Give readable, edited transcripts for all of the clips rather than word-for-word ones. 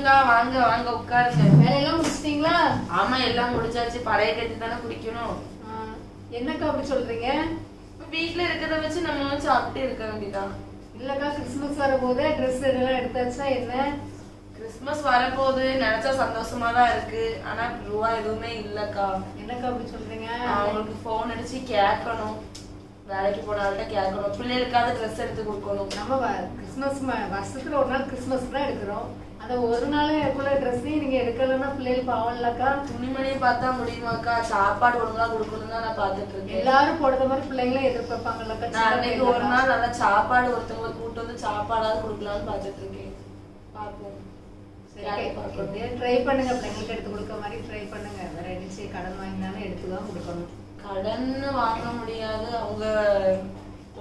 சொல்லுங்கக்கா. வாங்க வாங்க உட்காருங்க. வேலையெல்லாம் முடிச்சிட்டீங்களா? ஆமா எல்லாம் முடிச்சாச்சு. பழைய கட்டி தானே குடிக்கணும். என்னக்கா அப்படி சொல்றீங்க? வீட்டுல இருக்கிறத வச்சு நம்ம சாப்பிட்டு இருக்க வேண்டியதான். இல்லக்கா கிறிஸ்துமஸ் வரப்போதே ட்ரெஸ் எல்லாம் எடுத்தாச்சா என்ன? கிறிஸ்துமஸ் வரப்போகுது நினைச்சா சந்தோஷமா தான் இருக்கு. ஆனா ரூபா எதுவுமே இல்லக்கா. என்னக்கா அப்படி சொல்றீங்க? அவங்களுக்கு போன் அடிச்சு கேட்கணும். வேலைக்கு போனால்கிட்ட கேட்கணும். பிள்ளைகளுக்காவது ட்ரெஸ் எடுத்து கொடுக்கணும். நம்ம கிறிஸ்துமஸ் வருஷத்துல ஒரு நாள் கிறிஸ்துமஸ் தான் எடுக்கிறோம். அந்த ஒரு நாளுக்குள்ள ட்ரெஸ்ஸையும் நீங்க எடுக்கலன்னா பிள்ளைகள் பாவம் இல்லக்கா. துணிமணியும் பார்த்தா முடியுமாக்கா? சாப்பாடு ஒழுங்கா கொடுக்கணும் தான் நான் பாத்துட்டு இருக்கேன். எல்லாரும் போடுற மாதிரி பிள்ளைங்களும் எதிர்பார்ப்பாங்கல்லக்கா. நான் அன்னைக்கு ஒரு நாள் நல்லா சாப்பாடு ஒருத்தவங்களை கூட்டு வந்து சாப்பாடாவது கொடுக்கலாம்னு பாத்துட்டு இருக்கேன். பாப்போம். ட்ரை பண்ணுங்க, பிள்ளைங்களுக்கு எடுத்து கொடுக்க மாதிரி ட்ரை பண்ணுங்க. வேற அடிச்சு கடன் வாங்கினாலும் எடுத்துதான் கொடுக்கணும். கடன் வாங்க முடியாது. அவங்க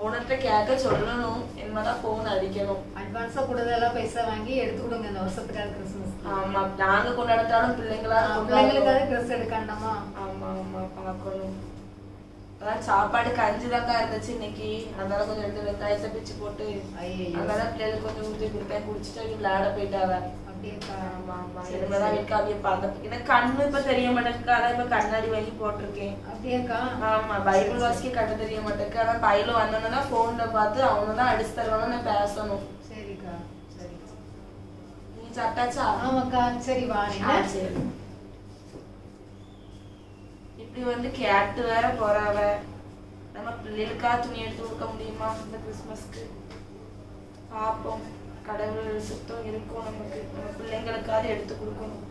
ஓனர்கிட்ட கேட்க சொல்லணும். என்னதான் போன் அடிக்கணும். அட்வான்ஸா கூடதெல்லாம் பைசா வாங்கி எடுத்து கொடுங்க இந்த வருஷத்துக்காக கிறிஸ்துமஸ். ஆமா நாங்க கொண்டாடத்தாலும் பிள்ளைங்களுக்காக ட்ரெஸ் எடுக்காண்டாமா? ஆமா ஆமா பாக்கணும். அதான் சாப்பாடு கஞ்சிதாக்கா இருந்துச்சு இன்னைக்கு. அதனால கொஞ்சம் ரெண்டு வெங்காயத்தை பிச்சு போட்டு அதனால பிள்ளைகளுக்கு கொஞ்சம் ஊற்றி கொடுத்தேன். குடிச்சிட்டு விளையாட போயிட்டாவ. கண்ணு இப்ப தெரிய மாட்டேங்குது. அதான் இப்ப கண்ணாடி வாங்கி போட்டிருக்கேன். அப்படியாக்கா? ஆமா பைபிள் வாசிக்க கண்ணு தெரிய மாட்டேங்குது. ஆனா பையில வந்தோன்னா போன்ல பார்த்து அவனதான் அடிச்சு தருவாங்க. நான் பேசணும். சரிக்கா சரி. நீ சாப்பிட்டாச்சா? ஆமாக்கா சரி வாங்க. சரி. இப்படி வந்து கேட்டு வேற போறாவ. நம்ம பிள்ளைகளுக்கா துணி எடுத்து கொடுக்க முடியுமா இந்த கிறிஸ்துமஸ்க்கு? பாப்போம். கடவுள் சுத்தம் இருக்கும். நமக்கு நம்ம பிள்ளைங்களுக்காவது எடுத்து கொடுக்கணும்.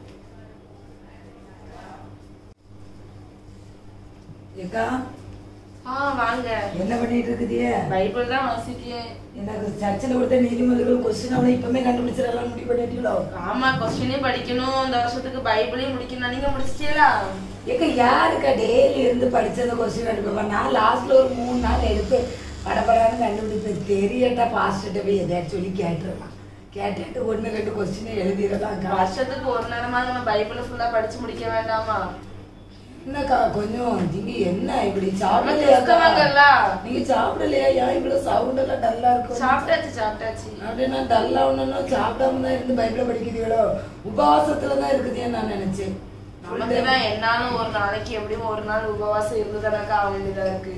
வாங்க. என்ன பண்ணிட்டு இருக்குதிய? பைபிள் தான் வாசிக்கேன். எனக்கு சர்ச்சில் கொடுத்த நீதிமன்றங்கள் கொஸ்டின் அவனை இப்பவுமே கண்டுபிடிச்சிடலாம் முடிவு பண்ணிட்டீங்களோ? ஆமா கொஸ்டினே படிக்கணும். இந்த வருஷத்துக்கு பைபிளையும் முடிக்கணும். நீங்க முடிச்சிட்டீங்களா? ஏக்கா யாருக்கா டெய்லி இருந்து படிச்ச அந்த கொஸ்டின் எடுப்பேன். நான் லாஸ்ட்ல ஒரு 3 நாள் எடுத்து படப்படான்னு கண்டுபிடிப்பேன். தெரியட்டா பாஸ்டர்கிட்ட போய் எதையாச்சும் சொல்லி கேட்டுடலாம். கேட்டுட்டு 1-2 கொஸ்டினை எழுதிடலாம். வருஷத்துக்கு ஒரு நேரமாக நம்ம பைபிளை ஃபுல்லா படிச்சு முடிக்க வேண்டாமா? என்னக்கா கொஞ்சம் நீங்க என்ன இப்படி சாப்பிடலையா? நீங்க சாப்பிடலையா? ஏன் இவ்வளவு சவுண்ட் எல்லாம் டல்லா இருக்கும்? சாப்பிட்டாச்சு. அப்படின்னா டல்லா ஒண்ணும் சாப்பிடாம தான் இருந்து பைபிள படிக்கிறீங்களோ? உபவாசத்துலதான் இருக்குதுன்னு நான் நினைச்சேன். என்னாலும் ஒரு நாளைக்கு எப்படியும் ஒரு நாள் உபவாசம் இருந்துதானக்கா ஆக வேண்டியதா இருக்கு.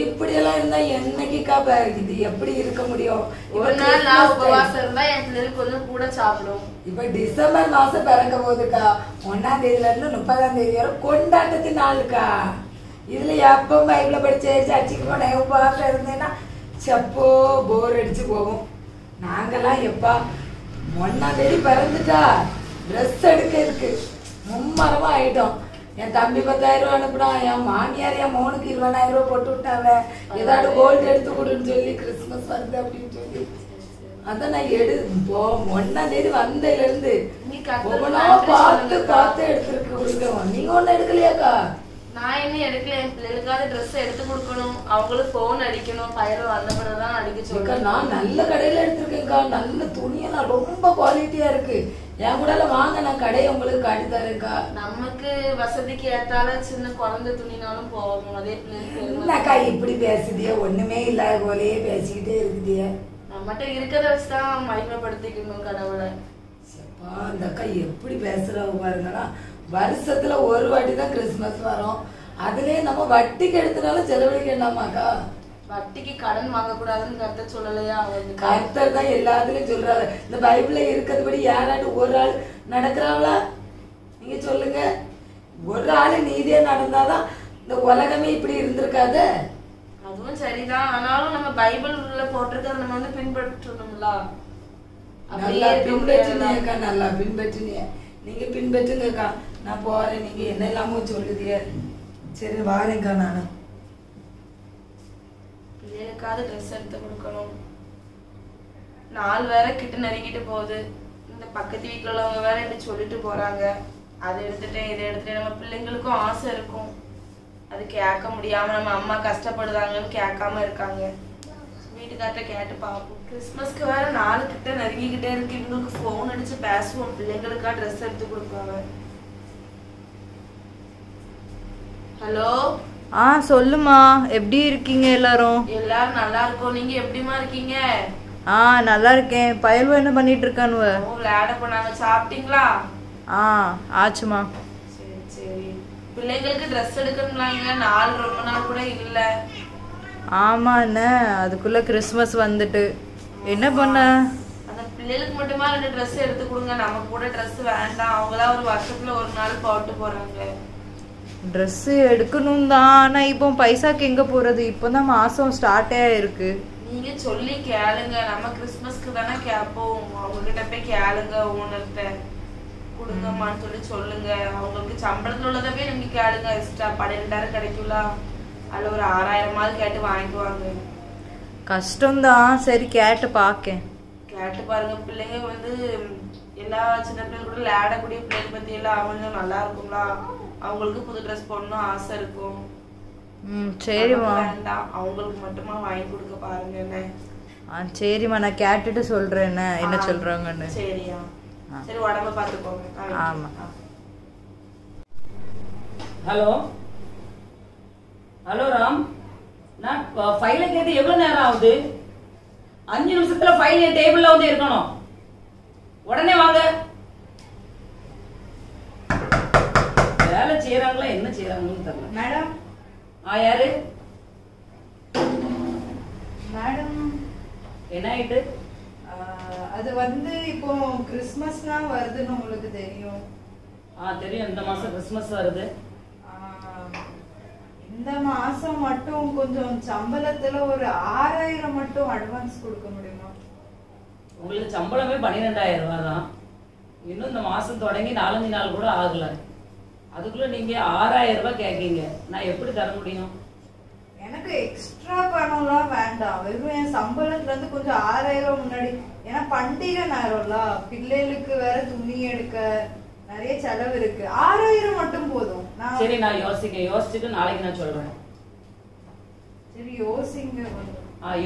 இப்படி எல்லாம் இருந்தா என்னைக்குக்கா இது எப்படி இருக்க முடியும்? ஒரு நாள் நான் உபவாசம் இருந்தா என் பிள்ளைகளுக்கு கொஞ்சம் கூட சாப்பிடும். இப்ப டிசம்பர் மாசம் பிறக்க போகுதுக்கா. 1ஆம் தேதியில இருந்து 30ஆம் தேதி வரை கொண்டாட்டத்தின் நாளுக்கா. இதுல எப்ப பைபிள படிச்சு சர்ச்சுக்கு போன உபவாசம் இருந்தேன்னா செப்போ போர் அடிச்சு போகும். நாங்கெல்லாம் எப்பா 1ஆம் தேதி பிறந்துட்டா ட்ரெஸ் எடுக்க இருக்கு மும்மரமா ஆயிட்டோம். என் தம்பி 10,000 ரூபா அனுப்புனான். என் மாமியார் என் மோனுக்கு 20,000 ரூபா போட்டு விட்டாவ. ஏதாவது கோல்டு எடுத்து கொடுன்னு சொல்லி கிறிஸ்துமஸ் வருது அப்படின்னு சொல்லி அதான் நான் 1ஆம் தேதி வந்ததுல இருந்து பார்த்து எடுத்துருக்கு கொடுக்கணும். நீங்க ஒண்ணு எடுக்கலையாக்கா? நான் இன்னும் எடுக்கல. என் பிள்ளைகளுக்காக ட்ரெஸ் எடுத்து கொடுக்கணும். அவங்களுக்கு போன் அடிக்கணும். பயிர் வந்த பிறகுதான் அடிக்க சொல்றேன். நான் நல்ல கடையில எடுத்திருக்கேன்க்கா. நல்ல துணியெல்லாம் ரொம்ப குவாலிட்டியா இருக்கு. என் கூட வாங்க, நான் கடையை உங்களுக்கு காட்டி தரேன்க்கா. நமக்கு வசதிக்கு ஏத்தால சின்ன குழந்தை துணினாலும் போகணும். அதே பிள்ளைக்கா இப்படி பேசுதிய? ஒண்ணுமே இல்லாத போலயே பேசிக்கிட்டே இருக்குதிய. நம்மகிட்ட இருக்கிறத வச்சுதான் மகிமைப்படுத்திக்கணும் கடவுளை. அந்த அக்கா எப்படி பேசுறவங்க பாருங்கன்னா, வருஷத்துல ஒரு வாட்டி தான் கிறிஸ்துமஸ் வரும். அதுலயே நம்ம வட்டிக்கு எடுத்தனாலும் செலவழிக்க வேண்டாமாக்கா? வட்டிக்கு கடன் வாங்க கூடாதுன்னு கர்த்தர் சொல்லலையா? கர்த்தர் தான் எல்லாத்துலயும் சொல்றாரு. இந்த பைபிள்ல இருக்கிறதுபடி யாராட்டு ஒரு ஆள் நடக்கிறாங்களா? நீங்க சொல்லுங்க. ஒரு ஆளு நீதியா நடந்தாதான் இந்த உலகமே இப்படி இருந்திருக்காது. அதுவும் சரிதான். ஆனாலும் நம்ம பைபிள்ல போட்டிருக்கிறத நம்ம வந்து பின்பற்றணும்ல. நல்லா பின்பற்றினேக்கா. நல்லா பின்பற்றினே. நீங்க பின்பற்றுங்கக்கா. நான் போறேன். நீங்க என்ன இல்லாம சொல்லுதிய. சரி வாரேங்க்கா. நானும் பிள்ளைகளுக்காவது ட்ரெஸ் எடுத்து கொடுக்கணும். நாள் வேற கிட்ட நெருங்கிட்டு போகுது. இந்த பக்கத்து வீட்டுல உள்ளவங்க வேற இப்படி சொல்லிட்டு போறாங்க. அதை எடுத்துட்டேன் இதை எடுத்துட்டேன். நம்ம பிள்ளைங்களுக்கும் ஆசை இருக்கும். அது கேட்க முடியாம நம்ம அம்மா கஷ்டப்படுறாங்கன்னு கேட்காம இருக்காங்க. வீட்டுக்கார்ட்ட கேட்டு பார்ப்போம். கிறிஸ்துமஸ்க்கு வேற நாலு கிட்ட நெருங்கிக்கிட்டே இருக்கு. இவங்களுக்கு போன் அடிச்சு பேசுவோம். பிள்ளைங்களுக்கா ட்ரெஸ் எடுத்து கொடுப்பாங்க. ஹலோ. சொல்லுமா, எப்படி இருக்கீங்க எல்லாரும்? எல்லாரும் நல்லா இருக்கோம். நீங்க எப்படிமா இருக்கீங்க? நல்லா இருக்கேன். பயல்வ என்ன பண்ணிட்டு இருக்கானுவ? விளையாட போனாங்க. சாப்பிட்டீங்களா? ஆச்சுமா. சரி சரி. பிள்ளைங்களுக்கு ட்ரெஸ் எடுக்கணும்லாங்க, நாள் ரொம்ப நாள் கூட இல்ல. ஆமா என்ன, அதுக்குள்ள கிறிஸ்மஸ் வந்துட்டு என்ன பண்ண? அந்த பிள்ளைகளுக்கு மட்டுமா 2 ட்ரெஸ் எடுத்து கொடுங்க, நமக்கு கூட ட்ரெஸ் வேண்டாம். அவங்களா ஒரு வருஷத்துல ஒரு நாள் போட்டு போறாங்க. ட்ரெஸ் எடுக்கணும் தான், ஆனா இப்போ பைசாக்கு எங்க போறது? இப்பதான் மாசம் ஸ்டார்டே ஆயிருக்கு. நீங்க சொல்லி கேளுங்க, நம்ம கிறிஸ்மஸ்க்கு தானே கேட்போம். அவங்க கிட்ட போய் கேளுங்க, ஓனர்கிட்ட கொடுங்கம்மான்னு சொல்லுங்க. அவங்களுக்கு சம்பளத்துல உள்ளதவே நீங்க கேளுங்க. எக்ஸ்ட்ரா 12,000 கிடைக்கும்ல, அதுல ஒரு 6,000 கேட்டு வாங்கிக்குவாங்க. கஷ்டம்தான், சரி கேட்டு பாக்கேன். கேட்டு பாருங்க. பிள்ளைங்க எல்லா சின்ன பிள்ளைங்க கூட விளையாடக்கூடிய பிள்ளைங்க பத்தி எல்லாம் அவங்க நல்லா இருக்குங்களா, அவங்களுக்கு புது ட்ரெஸ் போடணும் ஆசை இருக்கும். சரிம்மா. வேண்டாம், அவங்களுக்கு மட்டுமா வாங்கி கொடுக்க பாருங்க. என்ன சரிம்மா, நான் கேட்டுட்டு சொல்றேன் என்ன சொல்றாங்கன்னு. சரியா? சரி, உடம்ப பாத்துக்கோங்க. ஆமா. ஹலோ ஹலோ ராம், நான் ஃபைலை கேட்டு எவ்வளவு நேரம் ஆகுது? 5 நிமிஷத்துல ஃபைல் என் டேபிள்ல இருக்கணும். உடனே வாங்க. வேலை செய்யறாங்களா என்ன செய்யறாங்கன்னு தெரியல. மேடம். யாரு? மேடம் என்ன ஆயிட்டு? அது இப்போ கிறிஸ்மஸ்லாம் வருதுன்னு உங்களுக்கு தெரியும். தெரியும். இந்த மாசம் கிறிஸ்மஸ் வருது. இந்த மாசம் மட்டும் கொஞ்சம் சம்பளத்துல ஒரு 6,000 மட்டும் அட்வான்ஸ் கொடுக்க முடியுமா? உங்களுக்கு சம்பளமே 12,000 ரூபாய் தான். இன்னும் இந்த மாசம் தொடங்கி 4 நாள் கூட ஆகல. அதுக்குள்ள நீங்க 6,000 ரூபாய் கேட்கீங்க. நான் எப்படி தர முடியும்? எனக்கு எக்ஸ்ட்ரா பணம்லாம் வேண்டாம். வெறும் என் சம்பளத்துல இருந்து கொஞ்சம் 6,000 முன்னாடி. ஏன்னா பண்டிகை நேரம்ல, பிள்ளைகளுக்கு வேற துணி எடுக்க நிறைய செலவு இருக்கு. 6,000 மட்டும் போதும். சரி, நான் யோசிச்சுட்டு நாளைக்கு நான் சொல்றேன். சரி யோசிங்க.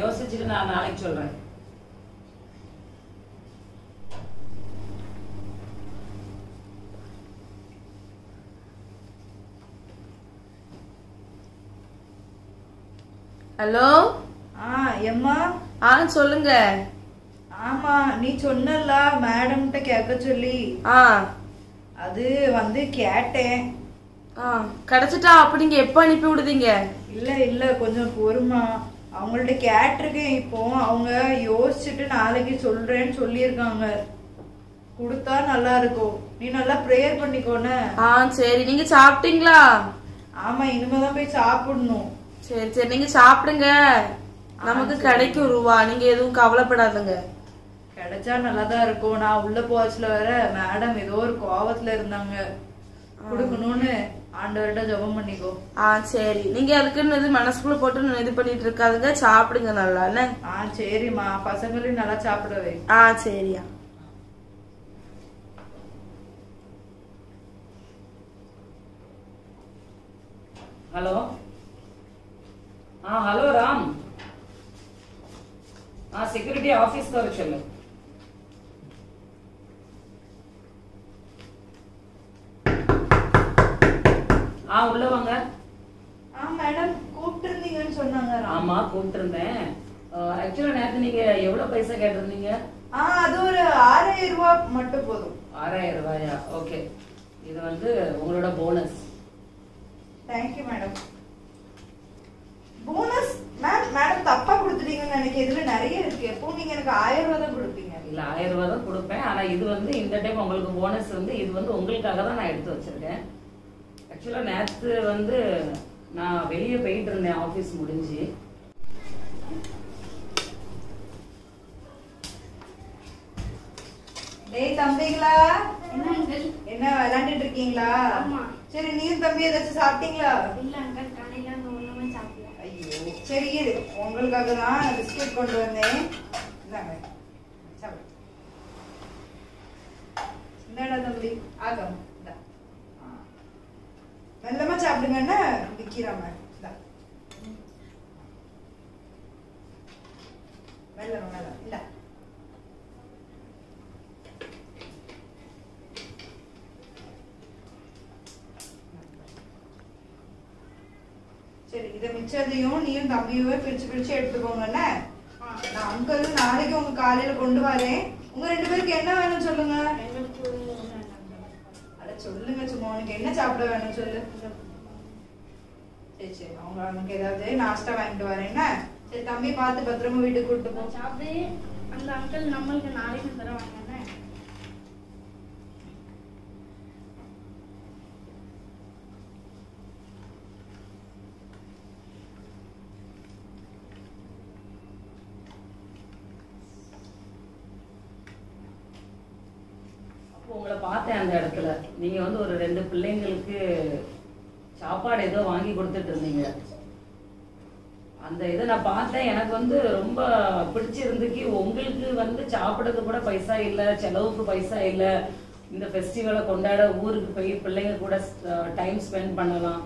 யோசிச்சுட்டு நான் நாளைக்கு சொல்றேன். ஹலோ. எம்மா. சொல்லுங்க. ஆமா, நீ சொன்னல மேடம்கிட்ட கேட்க சொல்லி. அது கேட்டேன். கிடைச்சிட்டா? அப்படிங்க எப்ப அனுப்பி விடுதீங்க? இல்ல கொஞ்சம் பொறுமா, அவங்கள்ட்ட கேட்டிருக்கேன். இப்போ அவங்க யோசிச்சுட்டு நாளைக்கு சொல்றேன்னு சொல்லியிருக்காங்க. கொடுத்தா நல்லா இருக்கும். நீ நல்லா ப்ரேயர் பண்ணிக்கோன. சரி. நீங்க சாப்பிட்டீங்களா? ஆமா, இனிமேதான் போய் சாப்பிடணும். சரி சரி, நீங்க சாப்பிடுங்க. நமக்கு கிடைக்கும் ரூபா, நீங்க எதுவும் கவலைப்படாதுங்க. கிடைச்சா நல்லாதான் இருக்கும். நான் உள்ள போச்சுல வேற மேடம் ஏதோ ஒரு கோவத்துல இருந்தாங்க, கொடுக்கணும்னு. ஆண்டவர்கிட்ட ஜெபம் பண்ணிக்கோ. சரி. நீங்க அதுக்குன்னு மனசுக்குள்ள போட்டு இது பண்ணிட்டு இருக்காதுங்க, சாப்பிடுங்க நல்லா. சரிம்மா, பசங்களையும் நல்லா சாப்பிடவே. சரியா. ஹலோ. ஹலோ ராம். செக்யூரிட்டி ஆபீஸ்க்கு வர சொல்லு. உள்ள வாங்க. மேடம் கூப்பிட்டு இருந்தீங்கன்னு சொன்னாங்க. ஆமா, கூப்பிட்டு இருந்தேன். ஆக்சுவலா நேத்து நீங்க எவ்வளவு பைசா கேட்டிருந்தீங்க? அது ஒரு 6,000 ரூபாய் மட்டும் போதும். 6,000 ரூபாயா? ஓகே, இது உங்களோட bonus. Thank you madam. Bonus madam தப்பா கொடுத்துட்டீங்கன்னு நினைக்கிறேன். இதுல நிறைய இருக்கு. எப்போ நீங்க எனக்கு 1000 ரூபாய் தான் கொடுப்பீங்க? இல்ல, 1000 ரூபாய் தான் கொடுப்பேன். ஆனா இது இந்த டைம் உங்களுக்கு போனஸ் இது உங்களுக்காக தான் நான் எடுத்து வச்சிருக்கேன். ஆக்சுவலா நேத்து நான் வெளியே போயிட்டு இருந்தேன், ஆபீஸ் முடிஞ்சு. டேய் தம்பிங்களா, என்ன விளையாண்டுட்டு இருக்கீங்களா? சரி, நீயும் தம்பி ஏதாச்சும் சாப்பிட்டீங்களா? ஐயோ, சரி இரு, உங்களுக்காக தான் பிஸ்கெட் கொண்டு வந்தேன். இந்தாடா தம்பி, ஆகம். மெல்லமா சாப்பிடுங்கன்னா விக்கிறாம. மெல்லமா மெல்லம் இல்ல. சரி, இதை மிச்சதையும் நீயும் தம்பியும் பிரிச்சு பிரிச்சு எடுத்துக்கோங்கண்ணே. நான் அங்கிள் நாளைக்கு உங்க காலையில கொண்டு வரேன். உங்க 2 பேருக்கு என்ன வேணும்னு சொல்லுங்க. அட சொல்லுங்க, சும்மா உனக்கு என்ன சாப்பிட வேணும் சொல்லு. சரி சரி, அவங்க நமக்கு ஏதாவது நாஸ்டா வாங்கிட்டு வரேன். என்ன சரி தம்பி, பார்த்து பத்திரமா வீட்டுக்கு கூட்டு போ. சாப்பிடு. அந்த அங்கிள் நம்மளுக்கு நாளைக்கு தருவாங்க. உங்களை பார்த்தேன் அந்த இடத்துல. நீங்க வந்து ஒரு 2 பிள்ளைங்களுக்கு சாப்பாடு ஏதோ வாங்கி கொடுத்துட்டு இருந்தீங்க. அந்த இதை நான் பார்த்தேன். எனக்கு வந்து ரொம்ப பிடிச்சிருந்துக்கு. உங்களுக்கு வந்து சாப்பிடறது கூட பைசா இல்லை, செலவுக்கு பைசா இல்லை. இந்த ஃபெஸ்டிவலை கொண்டாட ஊருக்கு போய் பிள்ளைங்க கூட டைம் ஸ்பெண்ட் பண்ணலாம்.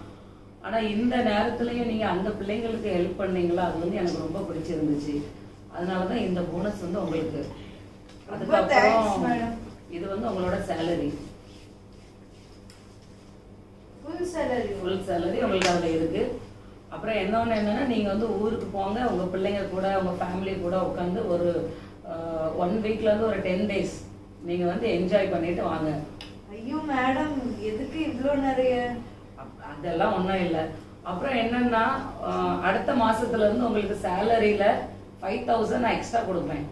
ஆனா இந்த நேரத்துலயும் நீங்க அந்த பிள்ளைங்களுக்கு ஹெல்ப் பண்ணீங்களா, அது வந்து எனக்கு ரொம்ப பிடிச்சிருந்துச்சு. அதனாலதான் இந்த போனஸ் வந்து உங்களுக்கு. அதுக்கப்புறம் இது வந்து உங்களோட சேலரி, ஃபுல் சேலரி உங்களுக்கு அதுல இருக்கு. அப்புறம் இன்னொன்னு என்னன்னா, நீங்க வந்து ஊருக்கு போங்க, உங்க பிள்ளைங்க கூட உங்க ஃபேமிலி கூட உட்காந்து ஒரு 1 வீக்ல இருந்து ஒரு 10 days நீங்க வந்து என்ஜாய் பண்ணிட்டு வாங்க. ஐயோ மேடம், எதுக்கு இவ்ளோ நிறைய? அதெல்லாம் ஒண்ணும் இல்லை. அப்புறம் என்னன்னா, அடுத்த மாசத்துல இருந்து உங்களுக்கு சேலரியில 5000 நான் எக்ஸ்ட்ரா கொடுப்பேன்.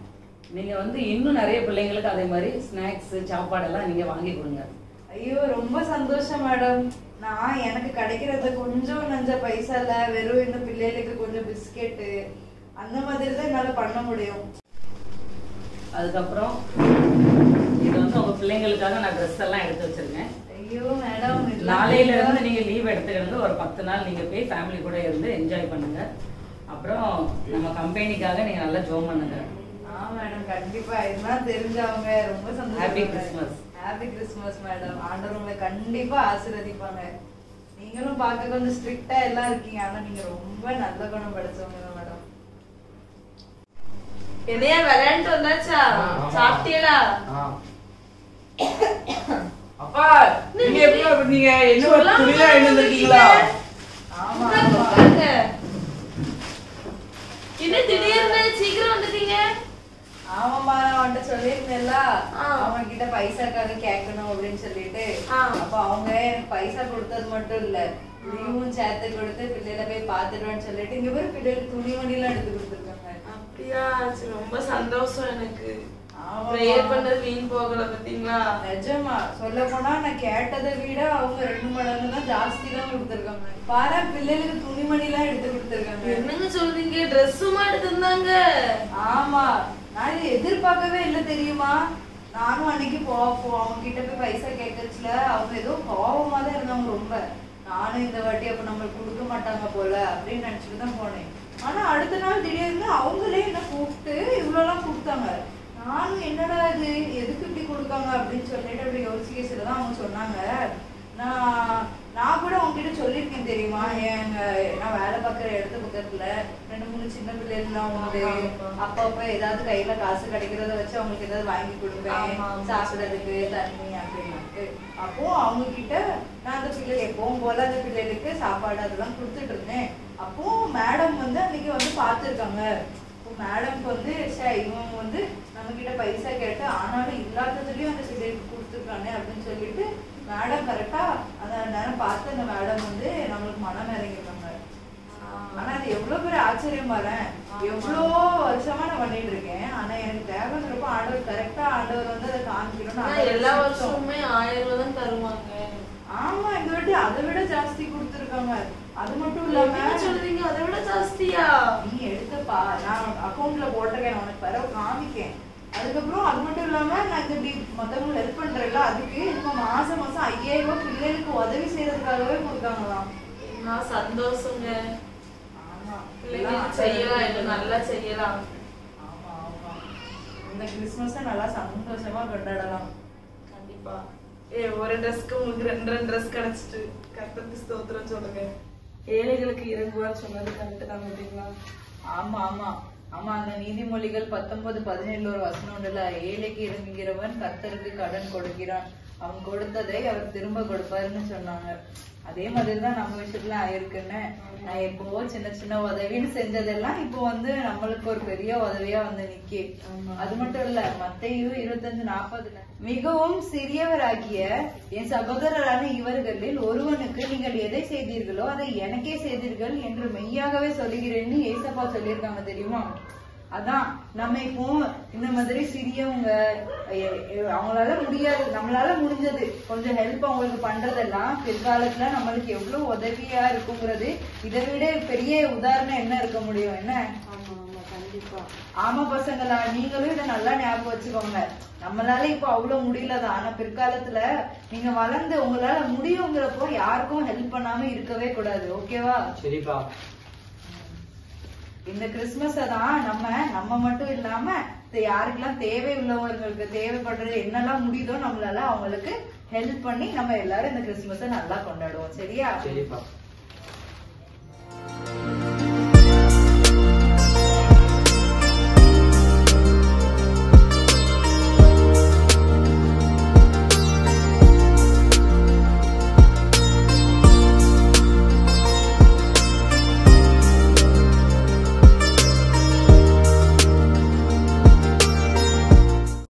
நீங்க வந்து இன்னும் நிறைய பிள்ளைங்களுக்கு அதே மாதிரி ஸ்நாக்ஸ் சாப்பாடெல்லாம் நீங்க வாங்கி கொடுங்க. ஐயோ ரொம்ப சந்தோஷம் மேடம். நான் எனக்கு கிடைக்கிறது கொஞ்சம் நஞ்ச பைசா இல்ல, வெறும் இந்த பிள்ளைகளுக்கு கொஞ்சம் பிஸ்கெட்டு அந்த மாதிரி தான் என்னால பண்ண முடியும். அதுக்கப்புறம் இது வந்து உங்க பிள்ளைங்களுக்காக நான் ட்ரெஸ் எல்லாம் எடுத்து வச்சிருக்கேன். ஐயோ மேடம், நாளையில இருந்து நீங்க லீவ் எடுத்துக்கிட்டு ஒரு 10 நாள் நீங்க போய் ஃபேமிலி கூட இருந்து என்ஜாய் பண்ணுங்க. அப்புறம் நம்ம கம்பெனிக்காக நீங்க நல்லா ஜோம் பண்ணுங்க. மேடம் கண்டிப்பா இதெல்லாம் தெரிஞ்சவங்க ரொம்ப சந்தோஷம். Happy Christmas. Happy Christmas madam. ஆண்டவர் உங்களை கண்டிப்பா ஆசீர்வதிப்பாங்க. நீங்களும் பார்க்க கொஞ்சம் ஸ்ட்ரிக்டா எல்லாம் இருக்கீங்க, ஆனா நீங்க ரொம்ப நல்ல குணம் படைச்சவங்க தான் மேடம். என்னையா விளையாண்டு வந்தாச்சா? சாப்பிட்டீங்களா? அப்பா நீங்க எப்படி நீங்க என்ன துணியா எழுந்திருக்கீங்களா? ஆமா என்ன திடீர்னு சீக்கிரம் வந்துட்டீங்க? ஆமாமா, நான் அவன்கிட்ட சொல்லியிருந்தேன்ல, அவங்க கிட்ட பைசாக்காக கேட்கணும் அப்படின்னு சொல்லிட்டு. அப்ப அவங்க எனக்கு பைசா கொடுத்தது மட்டும் இல்ல, லீவும் சேர்த்து கொடுத்து பிள்ளைல போய் பாத்துடுவேன்னு சொல்லிட்டு இங்க போய் பிள்ளைகளுக்கு துணிமணி எல்லாம் எடுத்து கொடுத்துருக்காங்க. அப்படியா? ரொம்ப சந்தோஷம் எனக்கு. ப்ரேயர் பண்ணது வீண் போகல பாத்தீங்களா? நிஜமா சொல்ல போனா நான் கேட்டதை விட அவங்க 2 மடங்கு தான் ஜாஸ்தி தான் கொடுத்துருக்காங்க. பாரு, பிள்ளைகளுக்கு துணிமணி எல்லாம் எடுத்து கொடுத்துருக்காங்க. என்னங்க சொல்றீங்க? ட்ரெஸ்ஸுமா எடுத்திருந்தாங்க? ஆமா, நான் எதிர்பார்க்கவே இல்லை தெரியுமா. நானும் அன்னைக்கு அவங்க கிட்ட போய் பைசா கேட்கச்சுல அவங்க ஏதோ கோபமா தான் இருந்தாங்க ரொம்ப. நானும் இந்த வாட்டி அப்ப நம்மளுக்கு கொடுக்க மாட்டாங்க போல அப்படின்னு நினைச்சுட்டு தான் போனேன். ஆனா அடுத்த நாள் திடீர்னு அவங்களே என்ன கூப்பிட்டு இவ்வளவு எல்லாம் கொடுத்தாங்க. நானும் என்னடா இது, எதுக்கு இப்படி கொடுக்காங்க அப்படின்னு சொல்லிட்டு அப்படி யோசிக்கச்சுலதான் அவங்க சொன்னாங்க. நான் கூட உங்ககிட்ட சொல்லியிருக்கேன் தெரியுமா, நான் வேலை பார்க்குற இடத்து பக்கத்துல 2-3 சின்ன பிள்ளைகள்லாம் உண்டு. அப்பப்ப ஏதாவது கையில காசு கிடைக்கிறத வச்சு அவங்களுக்கு ஏதாவது வாங்கி கொடுப்பேன் சாப்பிடறதுக்கு, தண்ணி அப்படின்ட்டு. அப்போ அவங்க கிட்ட நான் அந்த பிள்ளைகள் எப்பவும் போல அந்த பிள்ளைகளுக்கு சாப்பாடு அதெல்லாம் கொடுத்துட்டு இருந்தேன். அப்போ மேடம் வந்து அன்னைக்கு வந்து பார்த்துருக்காங்க. மேடம்க்கு வந்து இவங்க வந்து நம்ம கிட்ட பைசா கேட்டு ஆனாலும் இல்லாததுலயும் அந்த பிள்ளைகளுக்கு கொடுத்துருக்கானே அப்படின்னு சொல்லிட்டு மேடம் கரெக்டா அந்த நேரம் பார்த்து அந்த மேடம் வந்து நம்மளுக்கு மனம் இறங்கிருக்காங்க. ஆனா அது எவ்வளவு பேர் ஆச்சரியம் பாறேன். எவ்வளோ வருஷமா நான் பண்ணிட்டு இருக்கேன், ஆனா எனக்கு தேவைங்கிறப்ப ஆண்டவர் கரெக்டா ஆண்டவர் வந்து அதை காமிக்கணும்னு. எல்லா வருஷமுமே 1000 தான் தருவாங்க. ஆமா, இந்த வாட்டி அதை விட ஜாஸ்தி கொடுத்துருக்காங்க. அது மட்டும் இல்லாம சொல்றீங்க அதை விட ஜாஸ்தியா? நீ எடுத்தப்பா, நான் அக்கௌண்ட்ல போட்டிருக்கேன், உனக்கு பிறகு காமிக்கேன். அதுக்கப்புறம் அது மட்டும் இல்லாம நான் இந்த இப்படி மத்தவங்களுக்கு ஹெல்ப் பண்றேன்ல, அதுக்கு இப்ப மாசம் 5000 ரூபாய் பிள்ளைகளுக்கு உதவி செய்யறதுக்காகவே கொடுத்தாங்களாம். சந்தோஷங்க. ஆமா, பிள்ளைங்களுக்கு செய்யலாம், இது நல்லா செய்யலாம். ஆமா ஆமா, இந்த கிறிஸ்மஸை நல்லா சந்தோஷமா கொண்டாடலாம். கண்டிப்பா. ஒரு ட்ரெஸ்க்கு உங்களுக்கு 2 ட்ரெஸ் கிடைச்சிட்டு கர்த்தருக்கு ஸ்தோத்திரம் சொல்லுங்க. ஏழைகளுக்கு இறங்குவான்னு சொன்னது கரெக்ட் தான் பார்த்தீங்களா? ஆமா ஆமா ஆமா, அந்த நீதிமொழிகள் 19:17 ஒரு வசனம் உண்டுல, ஏழைக்கு இறங்குகிறவன் கர்த்தருக்கு கடன் கொடுக்கிறான், அவங்க கொடுத்ததை அவர் திரும்ப கொடுப்பாருன்னு சொன்னாங்க. அதே மாதிரிதான் நம்ம விஷயத்துல ஆயிருக்குன்னு. நான் எப்போ சின்ன சின்ன உதவின்னு செஞ்சதெல்லாம் இப்போ நம்மளுக்கு ஒரு பெரிய உதவியா நிக்கி. அது மட்டும் இல்ல, மத்தேயு 25:40 மிகவும் சிறியவராகிய என் சகோதரரான இவர்களில் ஒருவனுக்கு நீங்கள் எதை செய்தீர்களோ அதை எனக்கே செய்தீர்கள் என்று மெய்யாகவே சொல்லுகிறேன்னு ஏசப்பா சொல்லியிருக்காங்க தெரியுமா? அதான் நம்ம இப்போ இந்த மாதிரி சிறியவங்க அவங்களால முடியாது, நம்மளால முடிஞ்சது கொஞ்சம் ஹெல்ப் அவங்களுக்கு பண்றதெல்லாம் பிற்காலத்துல நம்மளுக்கு எவ்வளவு உதவியா இருக்குங்கிறது இதை விட பெரிய உதாரணம் என்ன இருக்க முடியும்? என்ன? கண்டிப்பா. ஆமா பசங்களா, நீங்களும் இதை நல்லா ஞாபகம் வச்சுக்கோங்க. நம்மளால இப்ப அவ்வளவு முடியலதான், ஆனா பிற்காலத்துல நீங்க வளர்ந்து உங்களால முடியுங்கிறப்போ யாருக்கும் ஹெல்ப் பண்ணாம இருக்கவே கூடாது. ஓகேவா? சரிப்பா. இந்த கிறிஸ்துமஸ தான் நம்ம மட்டும் இல்லாம யாருக்கெல்லாம் தேவை உள்ளவங்களுக்கு தேவைப்படுறது என்னெல்லாம் முடியுதோ நம்மளால அவங்களுக்கு ஹெல்ப் பண்ணி நம்ம எல்லாரும் இந்த கிறிஸ்துமஸ நல்லா கொண்டாடுவோம். சரியா? சரிப்பா.